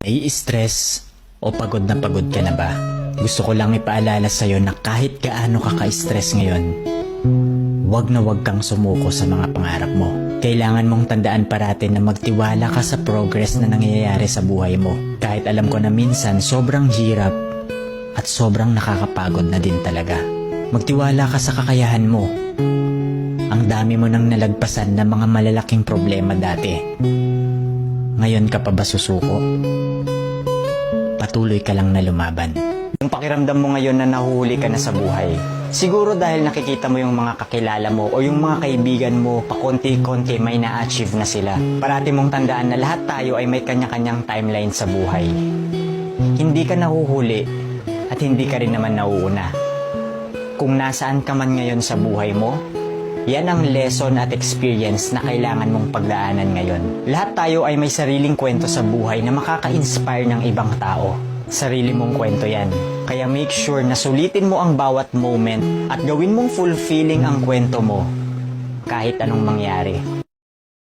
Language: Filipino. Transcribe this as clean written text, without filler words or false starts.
Nai-stress o pagod na pagod ka na ba? Gusto ko lang ipaalala sa'yo na kahit gaano ka ka-stress ngayon, wag na wag kang sumuko sa mga pangarap mo. Kailangan mong tandaan parati na magtiwala ka sa progress na nangyayari sa buhay mo. Kahit alam ko na minsan sobrang hirap at sobrang nakakapagod na din talaga. Magtiwala ka sa kakayahan mo. Ang dami mo nang nalagpasan na mga malalaking problema dati. Ngayon ka pa ba susuko? Patuloy ka lang na lumaban. Yung pakiramdam mo ngayon na nahuhuli ka na sa buhay, siguro dahil nakikita mo yung mga kakilala mo o yung mga kaibigan mo, pakonti-konti may na-achieve na sila. Parati mong tandaan na lahat tayo ay may kanya-kanyang timeline sa buhay. Hindi ka nahuhuli at hindi ka rin naman nauuna. Kung nasaan ka man ngayon sa buhay mo, yan ang lesson at experience na kailangan mong pagdaanan ngayon. Lahat tayo ay may sariling kwento sa buhay na makaka-inspire ng ibang tao. Sarili mong kwento yan. Kaya make sure na sulitin mo ang bawat moment at gawin mong fulfilling ang kwento mo kahit anong mangyari.